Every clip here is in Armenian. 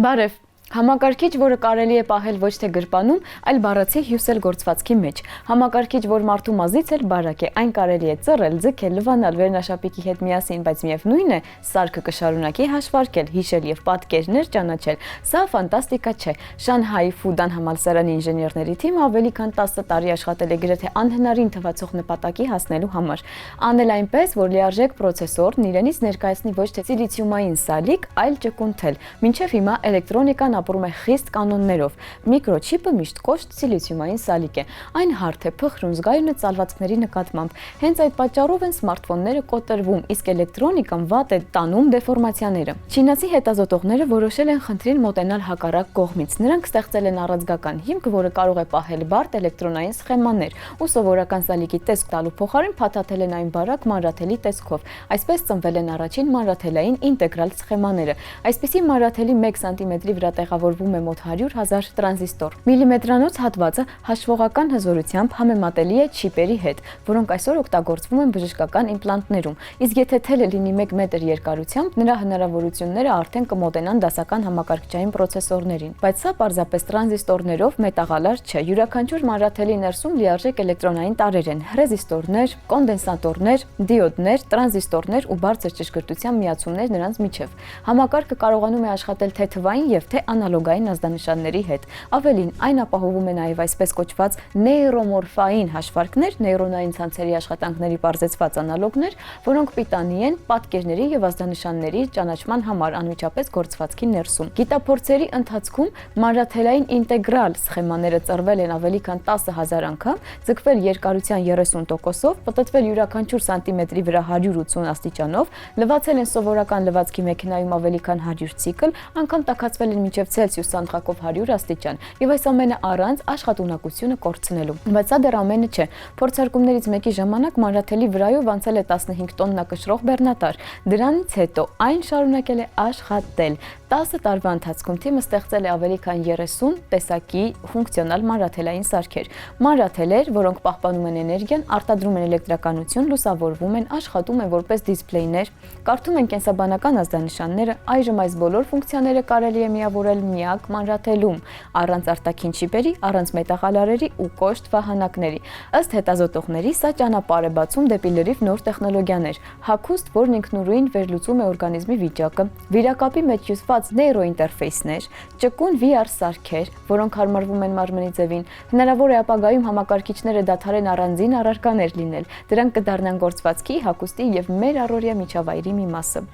Բարև, համակարգիչ, որը կարելի է պահել ոչ թե գրպանում, այլ բառացի հյուսել գործվածքի մեջ։ Համակարգիչ, որ մարդու մազից էլ բարակ է, այն կարելի է ծռել, ձգել, լվանալ վերնաշապիկի հետ միասին, բայց միևնույն է, սարքը կշարունակի հաշվարկել, հիշել եւ պատկերներ ճանաչել։ Սա ֆանտաստիկա չէ։ Շանհայի Ֆուդան համալսարանի ինժեներների թիմը ավելի քան 10 տարի աշխատել է գրեթե անհնարին թվացող նպատակի հասնելու համար։ Անել այնպես, որ լիարժեք պրոցեսորն իրենից ներկայացնի ոչ թե սիլիցիումային սալիկ, այլ ճկունթել։ Մինչև հիմա էլեկտրոնիկան ապրում է խիստ կանոններով։ Միկրոչիպը միշտ կոշտ սիլիցիումային սալիկ է։ Այն հարթ է, փխրուն, զգայուն է ծալվածքների նկատմամբ։ Հենց այդ պատճառով են սմարթֆոնները կոտրվում, իսկ էլեկտրոնիկան վատ է տանում դեֆորմացիաները։ Չինացի հետազոտողները որոշել են խնդրին մոտենալ հակառակ կողմից։ Նրանք ստեղծել են առանցքական հիմք, որը կարող է պահել բարդ էլեկտրոնային սխեմաներ, ու սովորական սալիկի տեսք տալու փոխարեն փաթաթել են այն բարակ մանրաթելի տեսքով։ Այսպես ծնվել են առաջին մանրաթելային ինտեգրալ սխեմաները։ Այսպիսի մանրաթելի 1 սանտիմետրի վրա տեղավորվում է մոտ 100,000 տրանզիստոր։ Միլիմետրանոց հատվածը հաշվողական հզորությամբ համեմատելի է չիպերի հետ, որոնք այսօր օգտագործվում են բժշկական իմպլանտներում։ Իսկ եթե թելը լինի 1 մետր երկարությամբ, նրա հնարավորությունները արդեն կմոտենան դասական համակարգչային պրոցեսորներին։ Բայց սա պարզապես տրանզիստորներով մետաղալար չէ։ Յուրաքանչյուր մանրաթելի ներսում լիարժեք էլեկտրոնային տարրեր են՝ ռեզիստորներ, կոնդենսատորներ, դիոդներ, տրանզիստորներ ու բարձր ճշգրտության միացումներ նրանց միջև։ Համակարգը կարողանում է աշխատել թե թվային եւ թե անալոգային ազդանշանների հետ։ Ավելին, այն ապահովում է նաև այսպես կոչված նեյրոմորֆային հաշվարկներ, նեյրոնային ցանցերի աշխատանքների պարզեցված անալոգներ, որոնք պիտանի են պատկերների եւ ազդանշանների ճանաչման համար անմիջապես գործվածքի ներսում։ Գիտափորձերի ընթացքում մանրաթելային ինտեգրալ սխեմաները ծռվել են ավելի քան 10,000 անգամ, ձգվել երկարության 30%-ով, պտտվել յուրաքանչյուր սանտիմետրի վրա 180 աստիճանով, լվացել են սովորական լվացքի մեքենայում ավելի քան 100 ցիկլ, անգամ տաքացվել են մինչև Ցելսիուս ցանցակով 100 աստիճան, եւ այս ամենը առանց աշխատունակությունը կորցնելու։ Բայց սա դեռ ամենը չէ։ Փորձարկումներից մեկի ժամանակ մանրաթելի վրայով անցել է 15 տոննա կշռող բեռնատար։ Դրանից հետո այն շարունակել է աշխատել։ 10 տարվա ընթացքում թիմը ստեղծել է ավելի քան 30 տեսակի ֆունկցիոնալ մանրաթելային սարքեր։ Մանրաթելեր, որոնք պահպանում են էներգիան, արտադրում են էլեկտրականություն, լուսավորվում են, աշխատում են որպես դիսպլեյներ, կարդում են կենսաբանական ազդանշանները։ Այժմ այս բոլոր ֆունկցիաները կարելի է միավորել միակ մանրաթելում, առանց արտաքին չիպերի, առանց մետաղալարերի ու կոշտ վահանակների։ Ըստ հետազոտողների, սա ճանապարհ է բացում դեպի լրիվ նոր տեխնոլոգիաներ, հագուստ, որն ինքնուրույն վերլուծում է օրգանիզմի վիճակը, վիրակապի մեջ հյուսված նեյրոինտերֆեյսներ, ճկուն VR սարքեր, որոնք հարմարվում են մարմնի ձևին։ Հնարավոր է ապագայում համակարգիչները դադարեն առանձին առարկաներ լինել։ Դրանք կդառնան գործվածքի, հագուստի եւ մեր առօրյա միջավայրի մի մասը։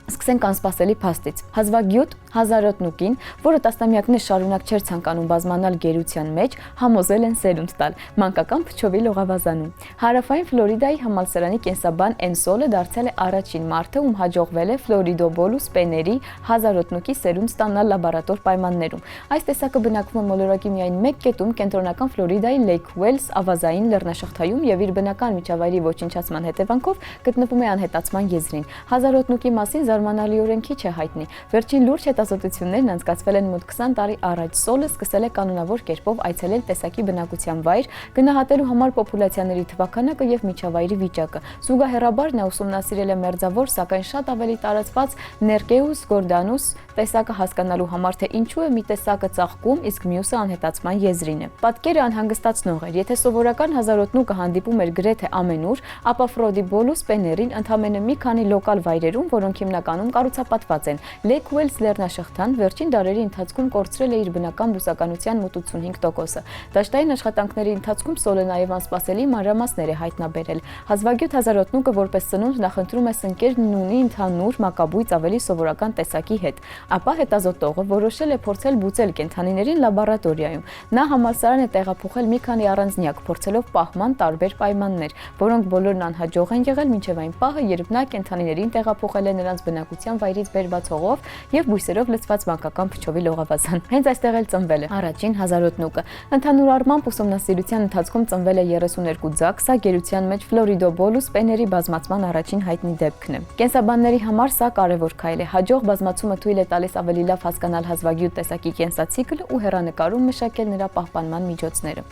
Սկսենք անսպասելի փաստից։ Հազվագյուտ Հազարոտնուկին, որը տասնամյակներ շարունակ չէր ցանկանում բազմանալ գերության մեջ, համոզել են սերունդ տալ մանկական փչովի լողավազանում։ Հարավային Ֆլորիդայի համալսարանի կենսաբան Էնսոլը դարձել է առաջին մարդը, ում հաջողվել է ֆլորիդոբոլուս պեների հազարոտնուկի սերունդ ստանալ լաբորատոր պայմաններում։ Այս տեսակը բնակվում է մոլորակի միայն մեկ կետում կենտրոնական Ֆլորիդայի Լեյք Ուելս ավազային լեռնաշղթայում եւ իր բնական միջավայրի ոչնչացման հետևանքով գտնվում է անհետացման եզրին։ Հազարոտնուկի մասին զարմանալիորեն քիչ է հայտնի։ Վերջին լուրջ հետազոտություններն անցկացվել են մոտ 20 տարի առաջ։ Սոլը սկսել է կանոնավոր կերպով այցելել տեսակի բնակության վայր, գնահատելու համար պոպուլյացիաների թվաքանակը եւ միջավայրի վիճակը։ Զուգահեռաբար նա ուսումնասիրել է մերձավոր, սակայն շատ ավելի տարածված Ներկեուս գորդանուս տեսակը հասկանալու համար, թե ինչու է մի տեսակը ծաղկում, իսկ մյուսը անհետացման եզրին է։ Պատկերը անհանգստացնող էր։ Եթե սովորական հազարոտնուկը հանդիպում էր գրեթե ամենուր, ապա ֆլորիդոբոլուս պեներին ընդամենը մի քանի լոկալ վայրերում, որոնք հիմնականում կառուցապատված են։ Լեյք Ուելս լեռնաշղթան վերջին դարերի ընթացքում կորցրել է իր բնական բուսականության մոտ 85%-ը։ Դաշտային աշխատանքների ընթացքում Սոլը նաև անսպասելի մանրամասներ է հայտնաբերել։ Հազվագյուտ հազարոտնուկը որպես սնունդ նախընտրում է սնկերն ունի ընդհանուր մակաբույծ ավելի սովորական տեսակի հետ։ Ապա հետազոտողը որոշել է փորձել բուծել կենդանիներին լաբորատորիայում։ Նա համալսարան է տեղափոխել մի քանի առանձնյակ, փորձելով պահման տարբեր պայմաններ, որոնք բոլորն անհաջող են եղել մինչև այն պահը, երբ նա կենդանիներին տեղափոխել է նրանց բնակության վայրից բերված հողով եւ բույսերով լցված մանկական փչովի լողավազան։ Հենց այստեղ էլ ծնվել է առաջին հազարոտնուկը։ Ընդհանուր առմամբ ուսումնասիրության ընթացքում ծնվել է 32 ձակ, սա գերության մեջ ֆլորիդոբոլուս պեների բազմացման առաջին հայտնի դեպքն է։ Կենսաբանների համար սա կարևոր քայլ է։ Հաջող բազմացումը թույլ է տալիս ավելի լավ հասկանալ հազվագյուտ տեսակի կենսացիկլը ու հեռանկարում մշակել նրա պահպանման միջոցները։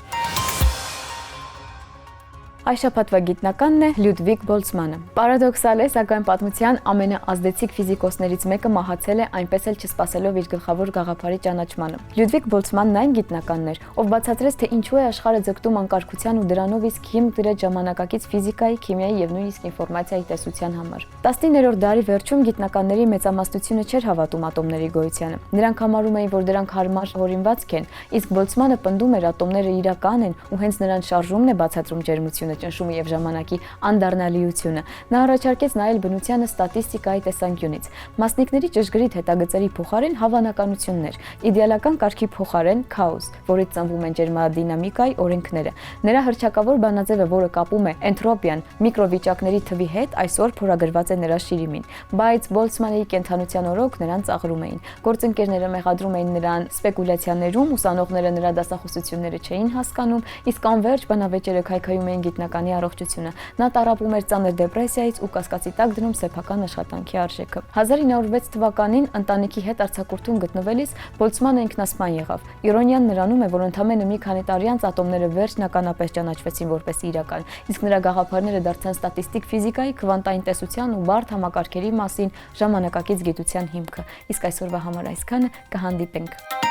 Այս շաբաթվա գիտնականն է Լյուդվիգ Բոլցմանը։ Պարադոքսալ է, սակայն պատմության ամենաազդեցիկ ֆիզիկոսներից մեկը մահացել է այնպես էլ չսպասելով իր գլխավոր գաղափարի ճանաչմանը։ Լյուդվիգ Բոլցմանն այն գիտնականն էր, ով բացատրեց, թե ինչու է աշխարհը ձգտում անկարգության ու դրանով իսկ հիմք դրեց ժամանակակից ֆիզիկայի, քիմիայի եւ նույնիսկ ինֆորմացիայի տեսության համար։ 19-րդ դարի վերջում գիտնականների մեծամասնությունը չէր հավատում ատոմների գոյությանը։ Նրանք համարում էին, որ դրանք հարմար հորինվածք են, իսկ Բոլցմանը պնդում էր ատոմները իրական են ու հենց նրանց շարժումն է բացատրում ջերմությունը, ճնշումը եւ ժամանակի անդառնալիությունը։ Նա առաջարկեց նայել բնությանը ստատիստիկայի տեսանկյունից։ Մասնիկների ճշգրիտ հետագծերի փոխարեն հավանականություններ, իդեալական կարգի փոխարեն քաոս, որից ծնվում են ջերմադինամիկայի օրենքները։ Նրա հռչակավոր բանաձևը, որը կապում է էնտրոպիան միկրովիճակների թվի հետ, այսօր փորագրված է նրա շիրիմին, բայց Բոլցմանի կենդանության օրոք նրան ծաղրում էին։ Գործընկերները մեղադրում էին նրան սպեկուլյացիաներում, ուսանողները նրա դասախոսությունները չէին հասկանում, իսկ անverջ բանավեճերը քայքայում էին գիտնականի առողջությունը։ Նա տառապում էր ծանր դեպրեսիայից ու կասկածի տակ դնում սեփական աշխատանքի արժեքը։ 1906 թվականին ընտանիքի հետ արձակուրդում գտնվելիս Բոլցմանը ինքնասպան եղավ։ Իրոնիան նրանում է, որ ընդամենը մի քանի տարի անց ատոմները վերջնականապես ճանաչվեցին որպես իրական, իսկ նրա գաղափարները դարձան ստատիստիկ ֆիզիկայի, քվանտային տեսության ու բարդ համակարգերի մասին ժամանակակից գիտության հիմքը։ Իսկ այսօրվա համար այսքանը, կհանդիպենք։